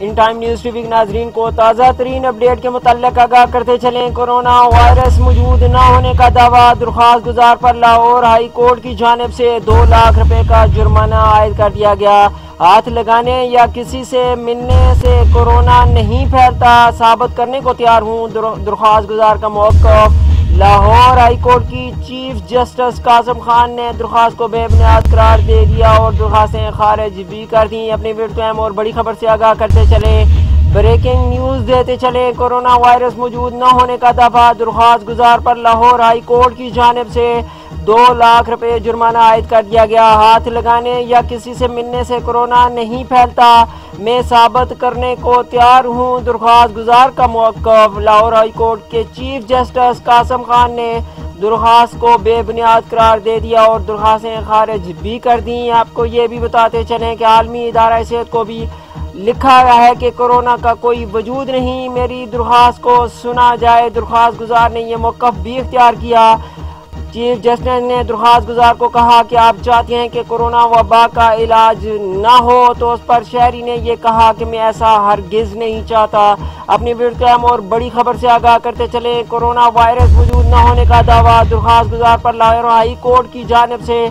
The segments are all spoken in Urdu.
In time news T V کے ناظرین کو تازہ ترین اپڈیٹ کے متعلق آگاہ کرتے چلیں۔ کورونا وائرس موجود نہ ہونے کا دعویٰ، درخواست گزار پر لاہور ہائی کورٹ کی جانب سے 2 لاکھ روپے کا جرمانہ عائد کر دیا گیا۔ ہاتھ لگانے یا کسی سے ملنے سے کورونا نہیں پھیلتا، ثابت کرنے کو تیار ہوں، درخواست گزار کا موقف۔ لاہور ہائی کورٹ کی چیف جسٹس قاسم خان نے درخواست کو بے بنیاد قرار دے دیا اور درخواستیں خارج بھی کر دیں۔ اپنی ویڈیو ٹائم اور بڑی خبر سے آگاہ کرتے چلیں، بریکنگ نیوز دیتے چلیں۔ کورونا وائرس موجود نہ ہونے کا دعویٰ، درخواست گزار پر لاہور ہائی کورٹ کی جانب سے 2 لاکھ روپے جرمانہ عائد کر دیا گیا۔ ہاتھ لگانے یا کسی سے ملنے سے کورونا نہیں پھیلتا، میں ثابت کرنے کو تیار ہوں، درخواست گزار کا موقف۔ لاہور ہائی کورٹ کے چیف جسٹس قاسم خان نے درخواست کو بے بنیاد قرار دے دیا اور درخواستیں خارج بھی کر دیں۔ آپ کو یہ بھی بتاتے چلیں کہ عالمی ادارہ صحت کو بھی لکھا گیا ہے کہ کورونا کا کوئی وجود نہیں، میری درخواست کو سنا جائے۔ درخواست گزار نے یہ موقف بھی اختیار کیا۔ چیف جسٹس نے درخواست گزار کو کہا کہ آپ چاہتے ہیں کہ کورونا وبا کا علاج نہ ہو، تو اس پر شہری نے یہ کہا کہ میں ایسا ہرگز نہیں چاہتا۔ اپنی ویڈیو ٹائم اور بڑی خبر سے آگاہ کرتے چلیں، کورونا وائرس موجود نہ ہونے کا دعویٰ، درخواست گزار پر لاہور ہائی کورٹ کی جانب سے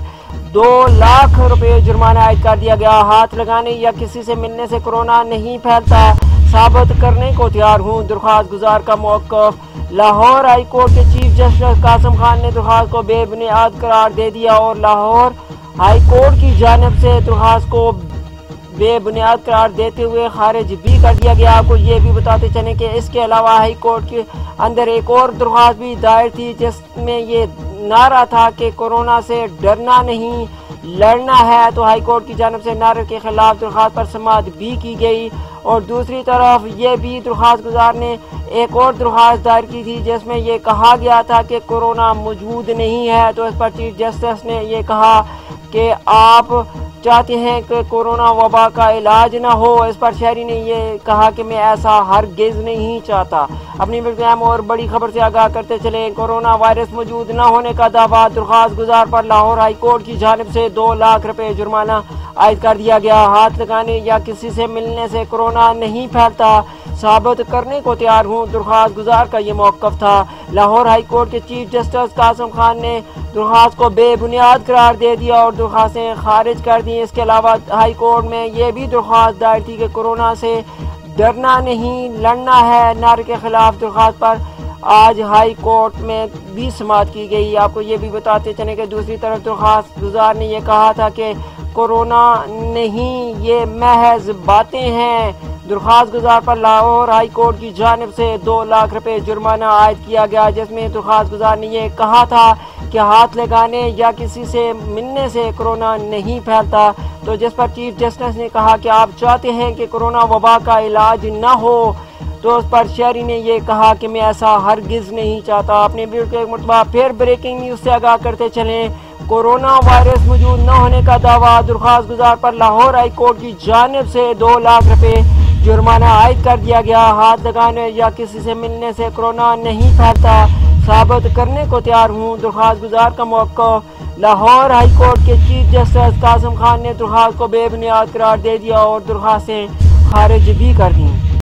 2 لاکھ روپے جرمانہ عائد کر دیا گیا۔ ہاتھ لگانے یا کسی سے ملنے سے کورونا نہیں پھیلتا، ثابت کرنے کو تیار ہوں، درخواست گزار کا موقف۔ لاہور ہائی کورٹ کے چیف جسٹس قاسم خان نے درخواست کو بے بنیاد قرار دے دیا اور لاہور ہائی کورٹ کی جانب سے درخواست کو بے بنیاد قرار دیتے ہوئے خارج بھی کر دیا گیا۔ آپ کو یہ بھی بتاتے چلیں کہ اس کے علاوہ ہائی کورٹ کے اندر ایک اور درخواست بھی دائر تھی، جس میں یہ نعرہ تھا کہ کورونا سے ڈرنا نہیں لڑنا ہے، تو ہائی کورٹ کی جانب سے نعرے کے خلاف درخواست پر سماعت بھی کی گئی۔ اور دوسری طرف یہ بھی درخواست گزار نے ایک اور درخواست دائر کی تھی، جس میں یہ کہا گیا تھا کہ کورونا موجود نہیں ہے، تو اس پر چیف جسٹس نے یہ کہا کہ آپ چاہتے ہیں کہ کورونا وبا کا علاج نہ ہو۔ اس پر شہری نے یہ کہا کہ میں ایسا ہرگز نہیں چاہتا۔ اپنی ویڈیو اور بڑی خبر سے آگاہ کرتے چلیں، کورونا وائرس موجود نہ ہونے کا دعویٰ، درخواست گزار پر لاہور ہائی کورٹ کی جانب سے 2 لاکھ روپے جرمانہ عائد کر دیا گیا۔ ہاتھ لگانے یا کسی سے ملنے سے کورونا نہیں پھیلتا، ثابت کرنے کو تیار ہوں، درخواست گزار کا یہ موقف تھا۔ لاہور ہائی کورٹ کے چیف جسٹس قاسم خان نے درخواست کو بے بنیاد قرار دے دیا اور درخواستیں خارج کر دیں۔ اس کے علاوہ ہائی کورٹ میں یہ بھی درخواست دائر تھی کہ کورونا سے ڈرنا نہیں لڑنا ہے نعرے کے خلاف درخواست پر آج ہائی کورٹ میں بھی سماعت کی گئی۔ آپ کو یہ بھی بتاتے چلیں کہ دوسری طرف درخواست گزار نے یہ کہا تھا کہ کورونا نہیں، یہ محض باتیں ہیں۔ درخواست گزار پر لاہور ہائی کورٹ کی جانب سے 2 لاکھ روپے جرمانہ عائد کیا گیا، جس میں درخواست گزار نے یہ کہا تھا کہ ہاتھ لگانے یا کسی سے ملنے سے کورونا نہیں پھیلتا، تو جس پر چیف جسٹس نے کہا کہ آپ چاہتے ہیں کہ کورونا وبا کا علاج نہ ہو، تو اس پر شہری نے یہ کہا کہ میں ایسا ہرگز نہیں چاہتا۔ اپنے ویڈیو کے ایک مرتبہ پھر بریکنگ نیوز سے آگاہ کرتے چلیں، کورونا وائرس موجود نہ ہونے کا دعویٰ، درخواست گزار پر لاہور ہائی کورٹ کی جانب سے 2 لاکھ روپے جرمانہ عائد کر دیا گیا۔ ہاتھ لگانے یا کسی سے ملنے سے کورونا نہیں پھیلتا، ثابت کرنے کو تیار ہوں، درخواست گزار کا موقف۔ لاہور ہائی کورٹ کے چیف جسٹس قاسم خان نے درخواست کو بے بنیاد قرار دے دیا اور درخواستیں خارج بھی کر دیں۔